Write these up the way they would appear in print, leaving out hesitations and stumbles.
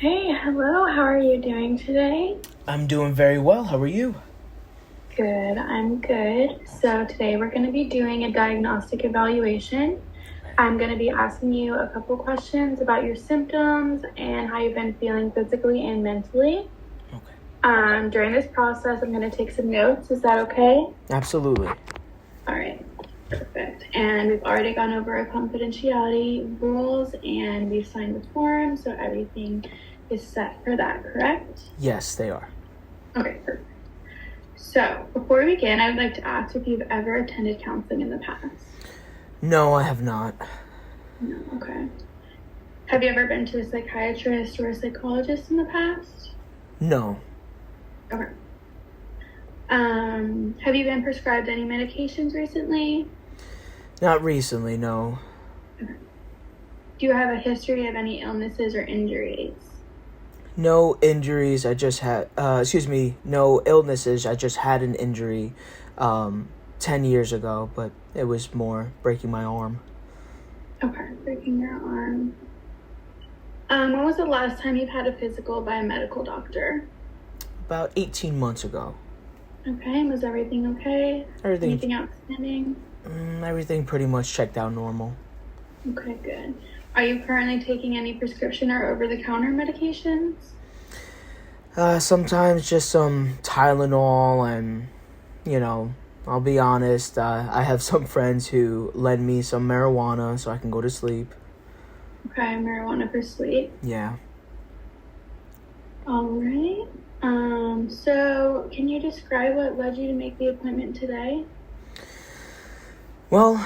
Hey, hello, how are you doing today? I'm doing very well. How are you? Good, I'm good. So today we're going to be doing a diagnostic evaluation. I'm going to be asking you a couple questions about your symptoms and how you've been feeling physically and mentally. Okay. During this process, I'm going to take some notes. Is that okay? Absolutely. All right, perfect. And we've already gone over our confidentiality rules and we've signed the form, so everything is set for that, correct? Yes, they are. Okay, perfect. So, before we begin, I would like to ask if you've ever attended counseling in the past. No, I have not. No, okay. Have you ever been to a psychiatrist or a psychologist in the past? No. Okay. Have you been prescribed any medications recently? Not recently, no. Okay. Do you have a history of any illnesses or injuries? No injuries. I just had, no illnesses. I just had an injury 10 years ago, but it was more breaking my arm. Okay, breaking your arm. When was the last time you've had a physical by a medical doctor? About 18 months ago. Okay, was everything okay? Everything. Anything outstanding? Everything pretty much checked out normal. Okay, good. Are you currently taking any prescription or over-the-counter medications? Sometimes just some Tylenol and, I'll be honest, I have some friends who lend me some marijuana so I can go to sleep. Okay, marijuana for sleep. Yeah. All right. So can you describe what led you to make the appointment today? Well,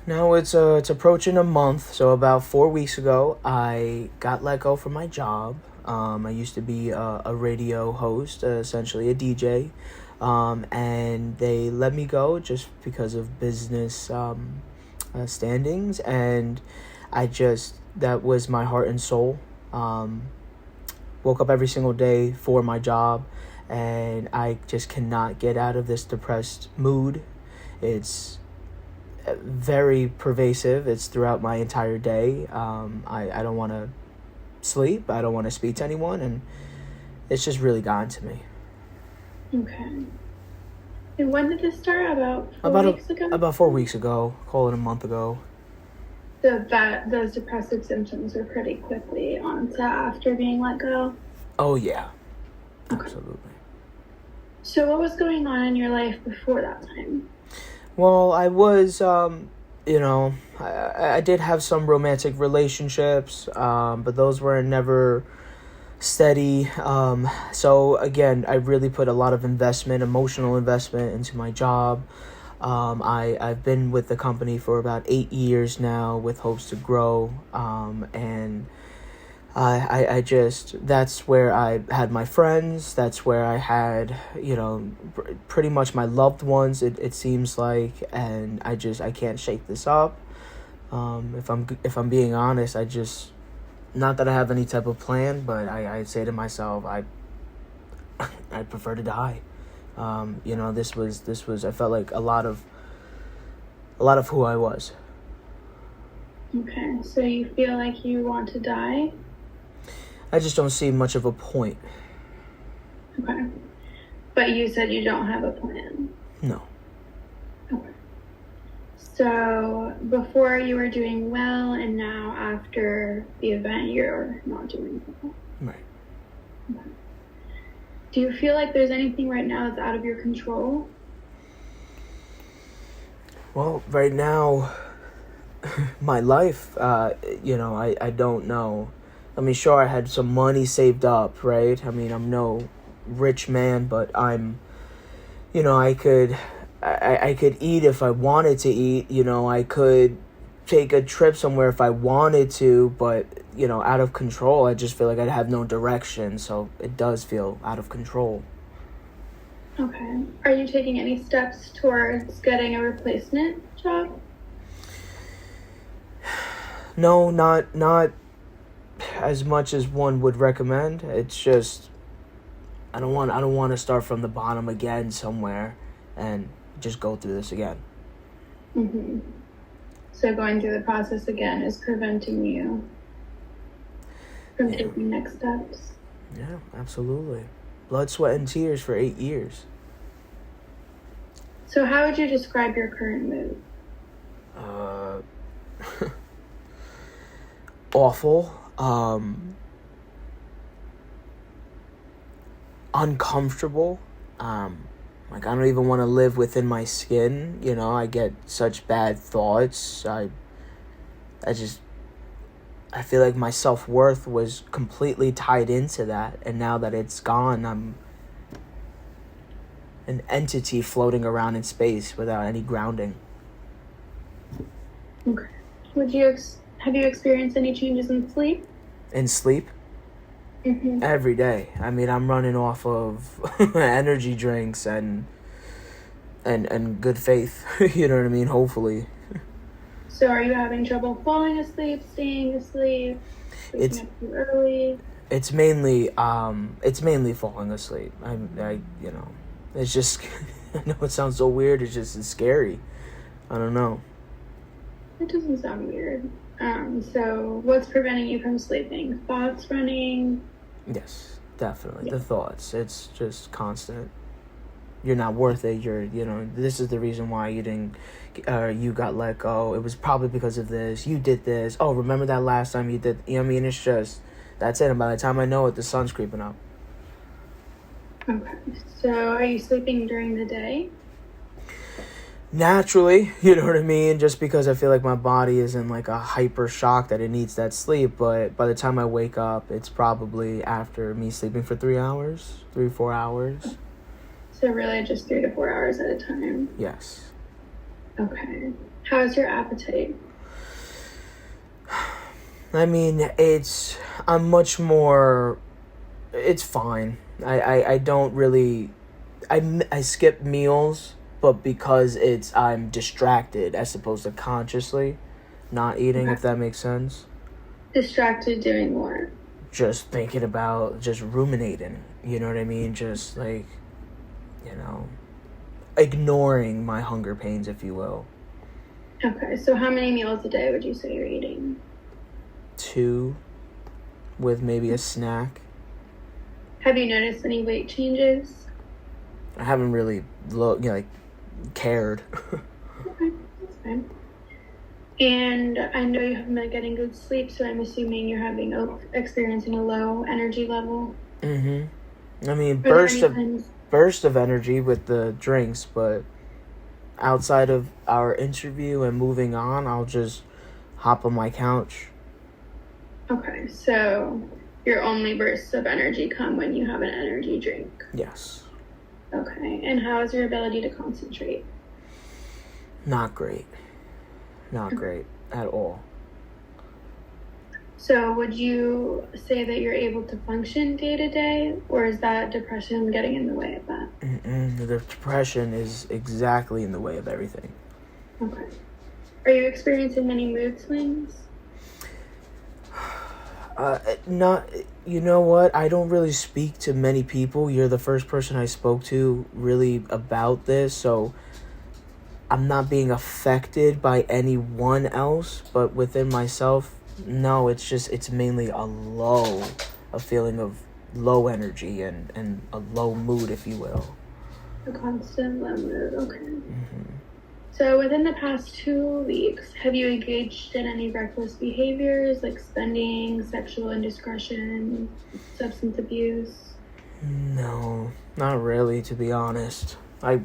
now it's approaching a month, so about 4 weeks ago, I got let go from my job. I used to be a radio host, essentially a DJ, and they let me go just because of business standings, and that was my heart and soul. Woke up every single day for my job, and I just cannot get out of this depressed mood. It's very pervasive. It's throughout my entire day. I don't want to sleep. I don't want to speak to anyone, and it's just really gotten to me. Okay. And when did this start? About 4 weeks ago? About 4 weeks ago. Call it a month ago. So those depressive symptoms were pretty quickly onset after being let go? Oh, yeah. Okay. Absolutely. So what was going on in your life before that time? Well, I was, I did have some romantic relationships, but those were never steady. So again, I really put a lot of emotional investment into my job. I've been with the company for about 8 years now with hopes to grow. And that's where I had my friends. That's where I had, pretty much my loved ones, it seems like, and I can't shake this up. If I'm being honest, not that I have any type of plan, but I say to myself, I prefer to die. This was, I felt like a lot of who I was. Okay, so you feel like you want to die? I just don't see much of a point. Okay. But you said you don't have a plan. No. Okay. So before you were doing well, and now after the event, you're not doing well. Right. Okay. Do you feel like there's anything right now that's out of your control? Well, right now, my life, I don't know. I mean, sure, I had some money saved up, right? I mean, I'm no rich man, but I'm, I could eat if I wanted to eat. I could take a trip somewhere if I wanted to, but, out of control, I just feel like I'd have no direction, so it does feel out of control. Okay. Are you taking any steps towards getting a replacement job? No, not as much as one would recommend. It's just I don't want to start from the bottom again somewhere and just go through this again. Mm-hmm. So going through the process again is preventing you. from Yeah. taking next steps. Yeah, absolutely. Blood, sweat, and tears for 8 years. So how would you describe your current mood? Awful. Uncomfortable. Like, I don't even want to live within my skin. You know, I get such bad thoughts. I feel like my self-worth was completely tied into that, and now that it's gone, I'm an entity floating around in space without any grounding. Okay. Have you experienced any changes in sleep? In sleep? Mm-hmm. Every day. I mean, I'm running off of energy drinks and good faith. You know what I mean? Hopefully. So are you having trouble falling asleep, staying asleep, waking up too early? It's mainly falling asleep. It's just, I know it sounds so weird. It's scary. I don't know. It doesn't sound weird. So what's preventing you from sleeping? Thoughts running? Yes, definitely. Yeah. The thoughts. It's just constant. You're not worth it. This is the reason why you got let go. It was probably because of this. You did this. Oh, remember that last time you did, you know what I mean? It's just, that's it. And by the time I know it, the sun's creeping up. Okay. So are you sleeping during the day? Naturally, you know what I mean? Just because I feel like my body is in like a hyper shock that it needs that sleep. But by the time I wake up, it's probably after me sleeping for 3 hours, 4 hours. So really just 3 to 4 hours at a time? Yes. Okay. How's your appetite? I mean, it's fine. I don't really, I skip meals, but because I'm distracted as opposed to consciously not eating, if that makes sense. Distracted doing what? Just thinking about, just ruminating, you know what I mean? Just like, ignoring my hunger pains, if you will. Okay, so how many meals a day would you say you're eating? 2, with maybe a snack. Have you noticed any weight changes? I haven't really cared. Okay, that's fine. And I know you haven't been getting good sleep, so I'm assuming you're experiencing a low energy level. Mm-hmm. I mean, burst of energy with the drinks, but outside of our interview and moving on, I'll just hop on my couch. Okay, so your only bursts of energy come when you have an energy drink? Yes. Okay, and how is your ability to concentrate? Not great. Not great at all. So would you say that you're able to function day to day, or is that depression getting in the way of that? The depression is exactly in the way of everything. Okay. Are you experiencing any mood swings? Not, you know what? I don't really speak to many people. You're the first person I spoke to really about this, so I'm not being affected by anyone else, but within myself, no, it's mainly a feeling of low energy and a low mood, if you will. A constant low mood, okay. Mm-hmm. So within the past 2 weeks, have you engaged in any reckless behaviors like spending, sexual indiscretion, substance abuse? No, not really, to be honest. I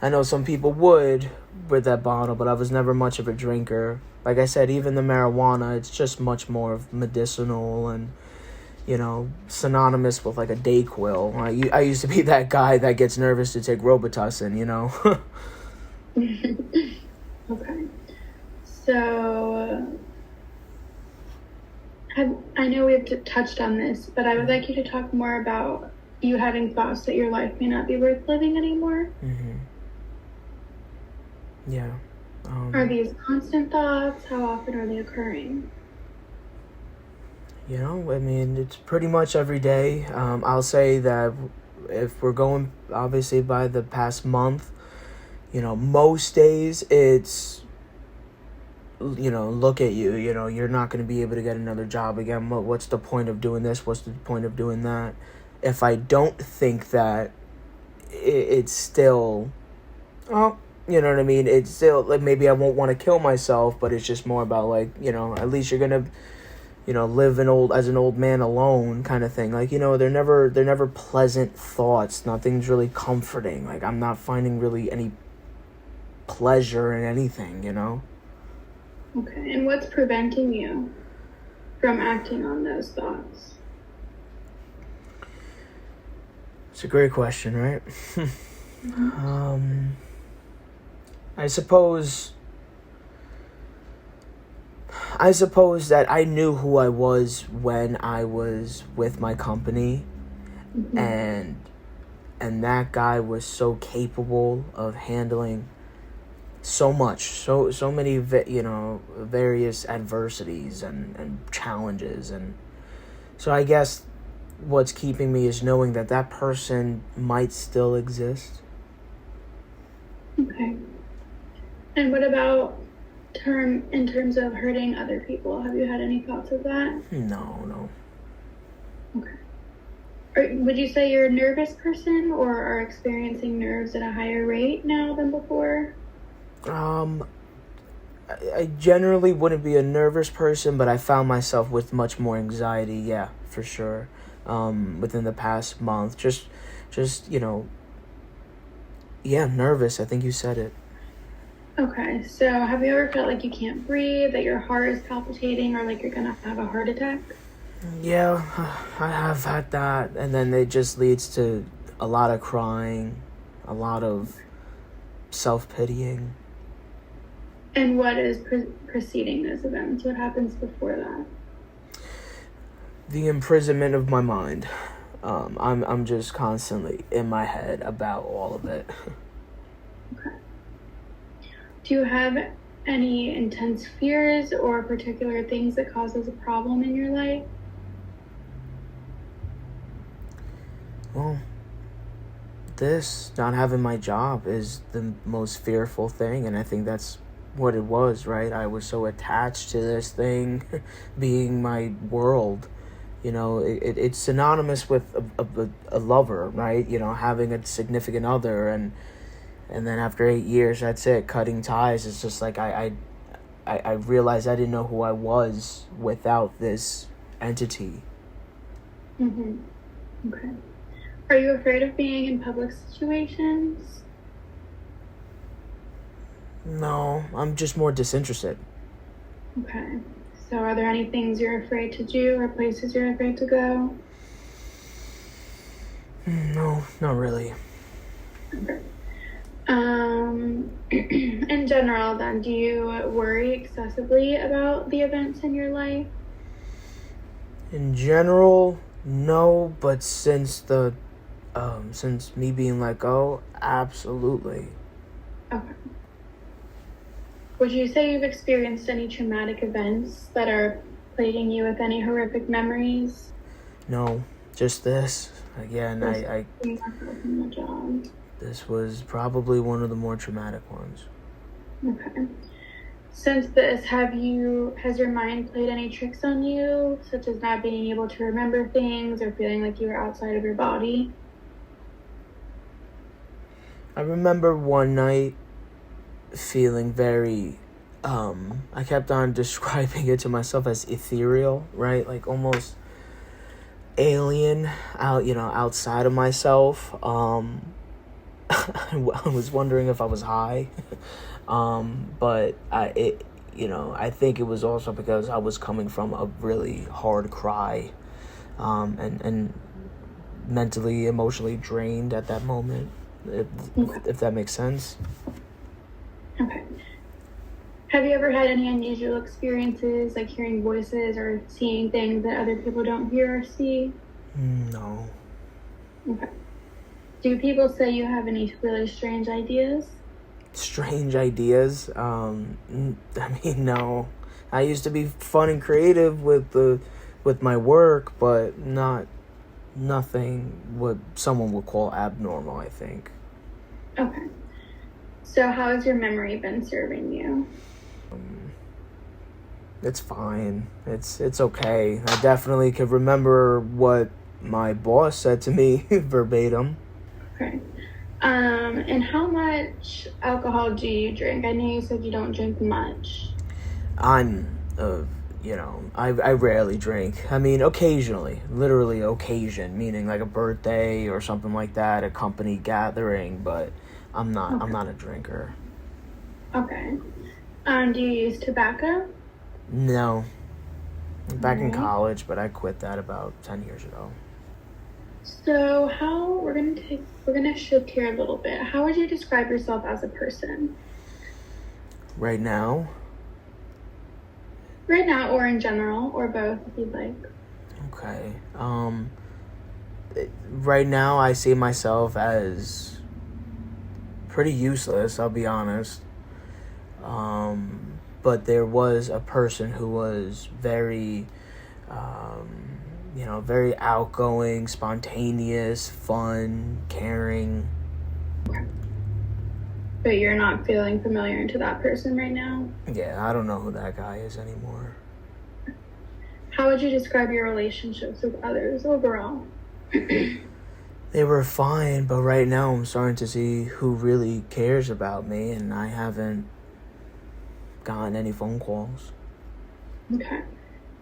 know some people would with that bottle, but I was never much of a drinker. Like I said, even the marijuana, it's just much more of medicinal and, synonymous with like a Dayquil. I used to be that guy that gets nervous to take Robitussin, Okay. So, I know we've touched on this, but I would like you to talk more about you having thoughts that your life may not be worth living anymore. Mm-hmm. Yeah. Are these constant thoughts? How often are they occurring? I mean, it's pretty much every day. I'll say that if we're going, obviously, by the past month, most days it's look at you, you're not going to be able to get another job again. What's the point of doing this? What's the point of doing that? If I don't think that, it's still, oh, you know what I mean? It's still, like, maybe I won't want to kill myself, but it's just more about, like, at least you're going to, live as an old man alone kind of thing. Like, they're never pleasant thoughts. Nothing's really comforting. Like, I'm not finding really any pleasure in anything, Okay, and what's preventing you from acting on those thoughts? It's a great question, right? Mm-hmm. I suppose that I knew who I was when I was with my company, Mm-hmm. and that guy was so capable of handling so much, so many various adversities and challenges, and so I guess what's keeping me is knowing that person might still exist. Okay. And what about in terms of hurting other people? Have you had any thoughts of that? No. Okay. Would you say you're a nervous person or are experiencing nerves at a higher rate now than before? I generally wouldn't be a nervous person, but I found myself with much more anxiety, yeah, for sure. Within the past month, just nervous. I think you said it. Okay, so have you ever felt like you can't breathe, that your heart is palpitating, or like you're gonna have a heart attack? Yeah, I have had that, and then it just leads to a lot of crying, a lot of self-pitying. And what is preceding those events? What happens before that? The imprisonment of my mind. I'm just constantly in my head about all of it. Okay. Do you have any intense fears or particular things that causes a problem in your life? Well, this, not having my job, is the most fearful thing, and I think that's what it was, right? I was so attached to this thing being my world. It's synonymous with a lover, right? Having a significant other, and then after 8 years, that's it, cutting ties. It's just like I realized I didn't know who I was without this entity. Mm-hmm. Okay. Are you afraid of being in public situations? No, I'm just more disinterested. Okay. So are there any things you're afraid to do or places you're afraid to go? No, not really. Okay. In general, then, do you worry excessively about the events in your life? In general, no, but since me being let go, absolutely. Okay. Would you say you've experienced any traumatic events that are plaguing you with any horrific memories? No, just this. Again, Job. This was probably one of the more traumatic ones. Okay. Since this, has your mind played any tricks on you, such as not being able to remember things or feeling like you were outside of your body? I remember one night feeling very, I kept on describing it to myself as ethereal, right? Like almost alien, outside of myself. I was wondering if I was high, but I think it was also because I was coming from a really hard cry, and mentally, emotionally drained at that moment, if that makes sense. Okay. Have you ever had any unusual experiences, like hearing voices or seeing things that other people don't hear or see? No. Okay. Do people say you have any really strange ideas? Strange ideas? No. I used to be fun and creative with my work, but nothing what someone would call abnormal, I think. Okay. So how has your memory been serving you? It's fine. It's okay. I definitely could remember what my boss said to me verbatim. Okay. And how much alcohol do you drink? I know you said you don't drink much. I'm, I rarely drink. I mean, occasionally, literally occasion, meaning like a birthday or something like that, a company gathering. But I'm not a drinker. Okay. Do you use tobacco? No, back in Alright. college, but I quit that about 10 years ago. So how we're gonna shift here a little bit. How would you describe yourself as a person? Right now, Right now or in general, or both if you'd like. okay. Right now, I see myself as pretty useless. I'll be honest. But there was a person who was very, very outgoing, spontaneous, fun, caring. But you're not feeling familiar to that person right now? Yeah, I don't know who that guy is anymore. How would you describe your relationships with others overall? They were fine, but right now I'm starting to see who really cares about me, and I haven't gotten any phone calls. Okay.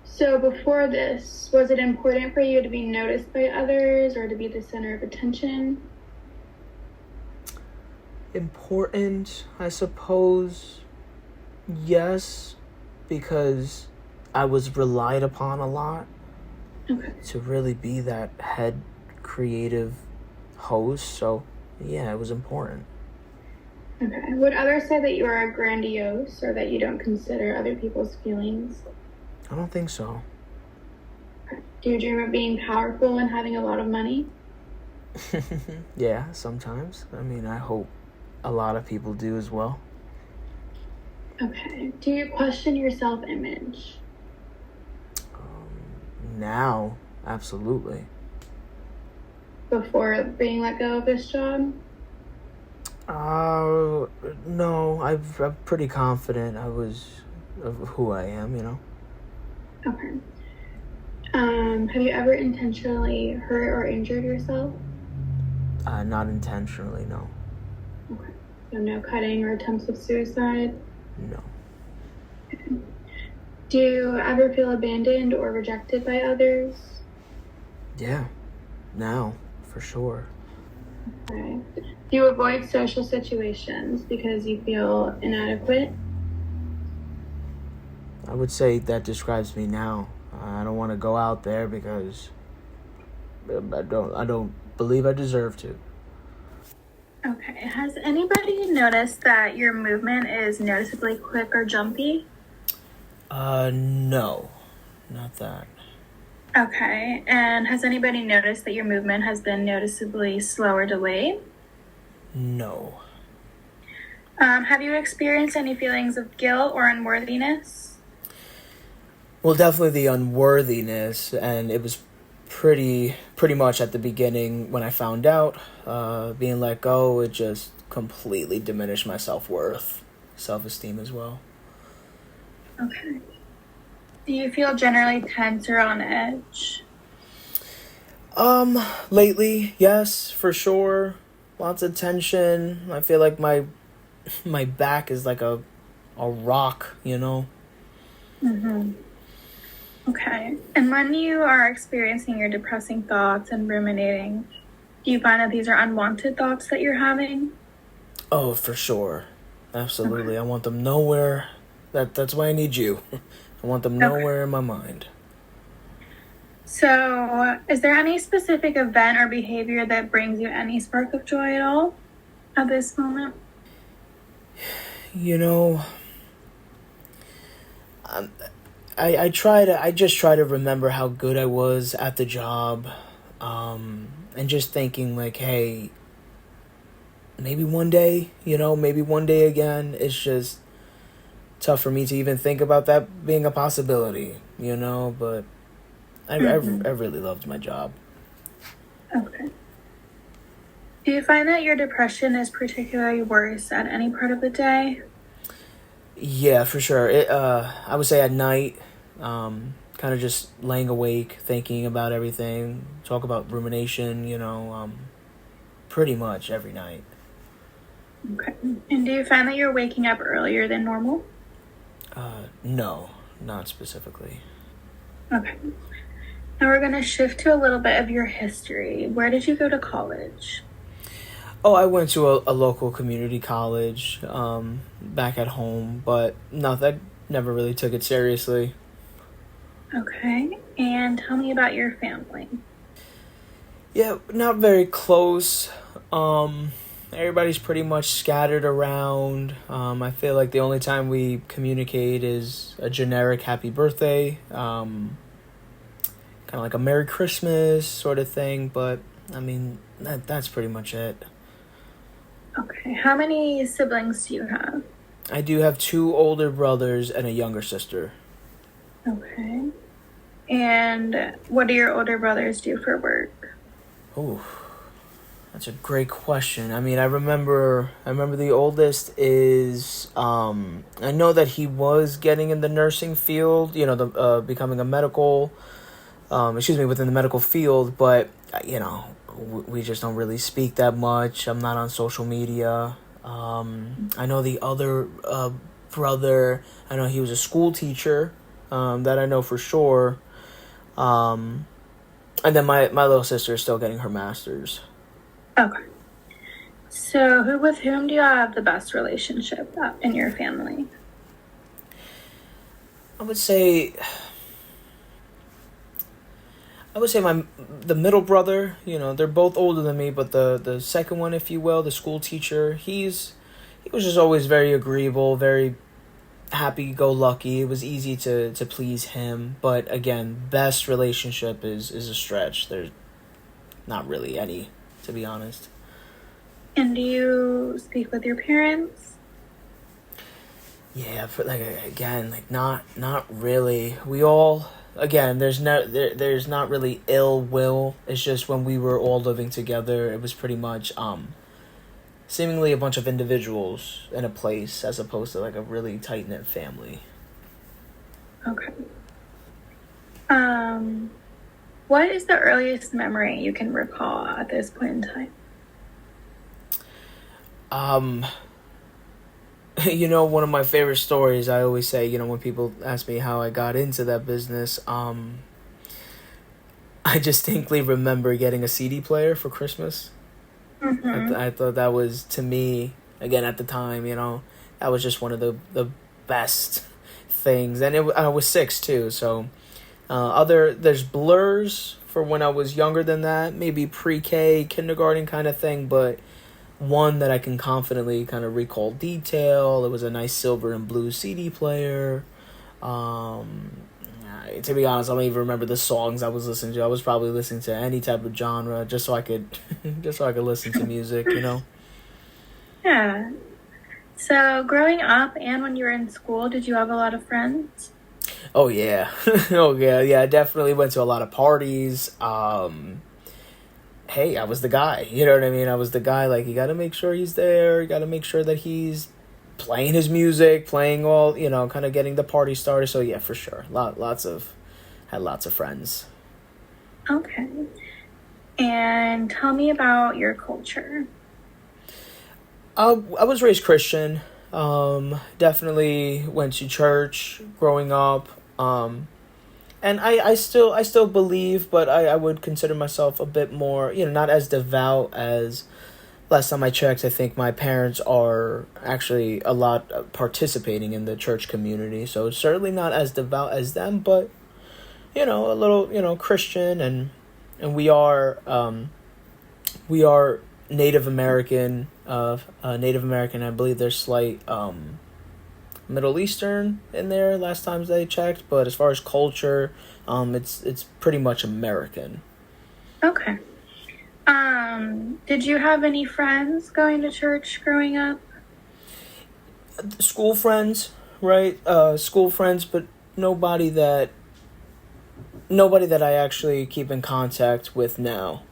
So before this, was it important for you to be noticed by others or to be the center of attention? Important, I suppose. Yes, because I was relied upon a lot to really be that head creative host. So, yeah, it was important. Okay. Would others say that you are grandiose or that you don't consider other people's feelings? I don't think so. Do you dream of being powerful and having a lot of money? Yeah, sometimes. I mean, I hope a lot of people do as well. Okay. Do you question your self-image? Now, absolutely. Before being let go of this job? No, I'm pretty confident of who I am, Okay. Have you ever intentionally hurt or injured yourself? Not intentionally, no. Okay. So no cutting or attempts of suicide? No. Do you ever feel abandoned or rejected by others? Yeah, now, for sure. Okay. Do you avoid social situations because you feel inadequate? I would say that describes me now. I don't want to go out there because I don't believe I deserve to. Okay. Has anybody noticed that your movement is noticeably quick or jumpy? No, not that. Okay. And has anybody noticed that your movement has been noticeably slow or delayed? No. Have you experienced any feelings of guilt or unworthiness? Well, definitely the unworthiness, and it was pretty much at the beginning when I found out, being let go, it just completely diminished my self-worth, self-esteem as well. Okay. Do you feel generally tense or on edge? Lately, yes, for sure. Lots of tension. I feel like my back is like a rock, Mm-hmm. Okay. And when you are experiencing your depressing thoughts and ruminating, do you find that these are unwanted thoughts that you're having? Oh, for sure. Absolutely. Okay. I want them nowhere. That's why I need you. I want them nowhere in my mind. So, is there any specific event or behavior that brings you any spark of joy at all at this moment? I just try to remember how good I was at the job, and just thinking like, hey, maybe one day, maybe one day again. It's just tough for me to even think about that being a possibility, but I really loved my job. Okay. Do you find that your depression is particularly worse at any part of the day? Yeah, for sure. I would say at night, kind of just laying awake, thinking about everything, talk about rumination, pretty much every night. Okay. And do you find that you're waking up earlier than normal? No, not specifically. Okay. Now we're going to shift to a little bit of your history. Where did you go to college? Oh, I went to a local community college back at home, but no, that never really took it seriously. Okay. And tell me about your family. Yeah, not very close. Everybody's pretty much scattered around. I feel like the only time we communicate is a generic happy birthday, kind of like a Merry Christmas sort of thing, but I mean, that's pretty much it. Okay. How many siblings do you have? I do have two older brothers and a younger sister. Okay. And what do your older brothers do for work? Oh, that's a great question. I mean, I remember the oldest is I know that he was getting in the nursing field, becoming a medical within the medical field, but we just don't really speak that much. I'm not on social media. I know the other brother, I know he was a school teacher, that I know for sure. And then my little sister is still getting her master's. Okay. So, with whom do you have the best relationship in your family? I would say the middle brother. They're both older than me, but the second one, if you will, the school teacher, he was just always very agreeable, very happy-go-lucky. It was easy to please him. But again, best relationship is a stretch. There's not really any, to be honest. And do you speak with your parents? Yeah, but not really. We all, again, there's not really ill will. It's just when we were all living together, it was pretty much seemingly a bunch of individuals in a place as opposed to like a really tight knit family. Okay. What is the earliest memory you can recall at this point in time? One of my favorite stories, I always say, when people ask me how I got into that business, I distinctly remember getting a CD player for Christmas. Mm-hmm. I thought that was, to me, again, at the time, that was just one of the best things. And I was 6, too, so there's blurs for when I was younger than that, maybe pre-K, kindergarten kind of thing, but one that I can confidently kind of recall detail. It was a nice silver and blue CD player. To be honest, I don't even remember the songs I was listening to. I was probably listening to any type of genre just so I could listen to music, Yeah. So, growing up and when you were in school, did you have a lot of friends? Oh yeah. Oh yeah. I definitely went to a lot of parties. Hey, I was the guy. You know what I mean? I was the guy. Like, you got to make sure he's there. You got to make sure that he's playing his music, playing all, kind of getting the party started. So yeah, for sure, had lots of friends. Okay. And tell me about your culture. I was raised Christian. Definitely went to church growing up. And I still believe, but I would consider myself a bit more, not as devout as last time I checked. I think my parents are actually a lot participating in the church community, so it's certainly not as devout as them, but a little Christian, and we are Native American. Native American. I believe there's slight Middle Eastern in there last time they checked, but as far as culture, it's pretty much American. Okay. Did you have any friends going to church growing up? School friends, right? School friends, but nobody that I actually keep in contact with now.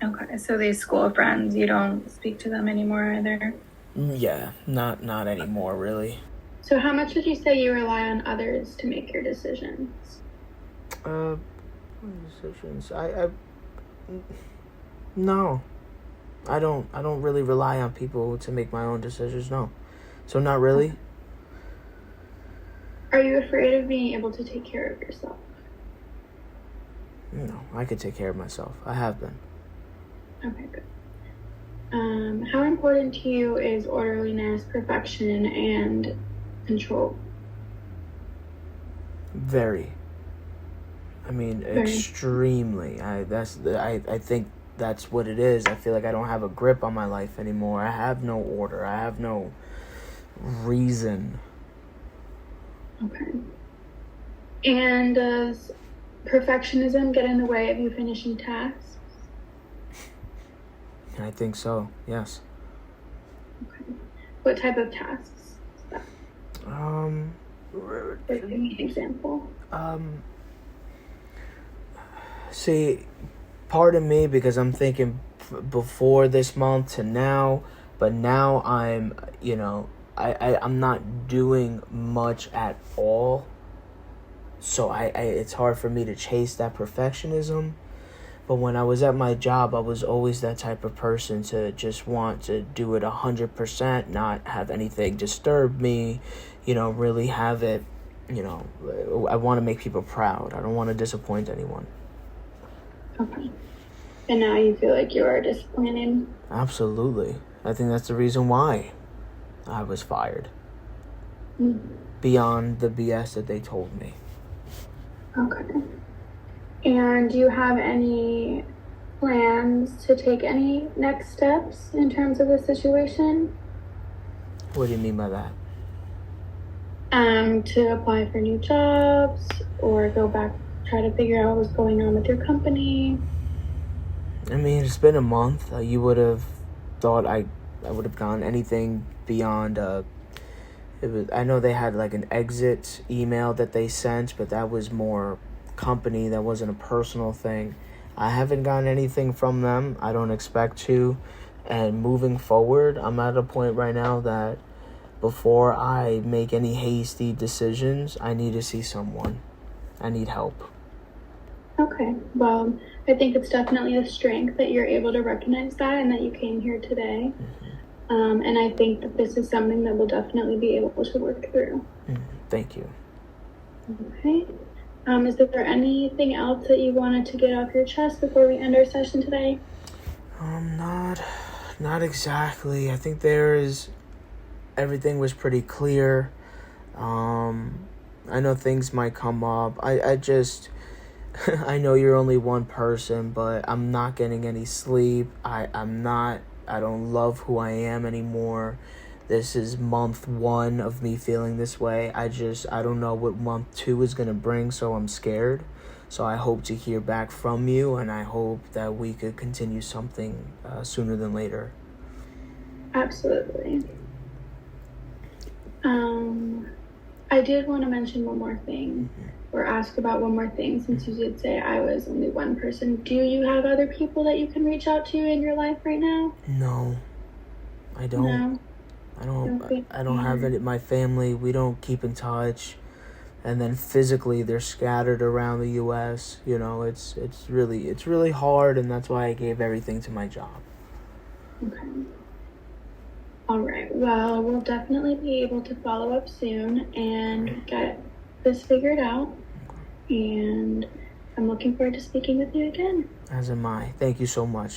Okay, so these school friends, you don't speak to them anymore either? Yeah, not anymore, really. So how much would you say you rely on others to make your decisions? Decisions. No. I don't really rely on people to make my own decisions. No. So not really. Are you afraid of being able to take care of yourself? No, I could take care of myself. I have been. Okay, good. How important to you is orderliness, perfection, and control? Very. I mean, extremely. I think that's what it is. I feel like I don't have a grip on my life anymore. I have no order. I have no reason. Okay. And does perfectionism get in the way of you finishing tasks? I think so, yes. Okay. What type of tasks? Give me an example. See, pardon me because I'm thinking before this month to now, but now I'm, I'm not doing much at all. So it's hard for me to chase that perfectionism. But when I was at my job, I was always that type of person to just want to do it 100%, not have anything disturb me, really have it, I want to make people proud. I don't want to disappoint anyone. Okay. And now you feel like you are disappointed? Absolutely. I think that's the reason why I was fired. Mm-hmm. Beyond the BS that they told me. Okay. And do you have any plans to take any next steps in terms of the situation? What do you mean by that? To apply for new jobs or go back, try to figure out what's going on with your company? I mean, it's been a month. You would have thought I would have gone anything beyond I know they had like an exit email that they sent, but that was more company. That wasn't a personal thing. I haven't gotten anything from them. I don't expect to. And moving forward, I'm at a point right now that before I make any hasty decisions, I need to see someone. I need help. Okay. Well, I think it's definitely a strength that you're able to recognize that and that you came here today. Mm-hmm. And I think that this is something that we'll definitely be able to work through. Mm-hmm. Thank you. Okay. Is there anything else that you wanted to get off your chest before we end our session today? Not exactly. I think everything was pretty clear. I know things might come up. I just, I know you're only one person, but I'm not getting any sleep. I don't love who I am anymore. This is month 1 of me feeling this way. I don't know what month 2 is going to bring, so I'm scared. So I hope to hear back from you, and I hope that we could continue something sooner than later. Absolutely. I did want to mention one more thing, or ask about one more thing, since you did say I was only one person. Do you have other people that you can reach out to in your life right now? No, I don't. No? I don't have it. My family, we don't keep in touch. And then physically, they're scattered around the U.S. It's really hard, and that's why I gave everything to my job. Okay. All right. Well, we'll definitely be able to follow up soon and get this figured out. And I'm looking forward to speaking with you again. As am I. Thank you so much.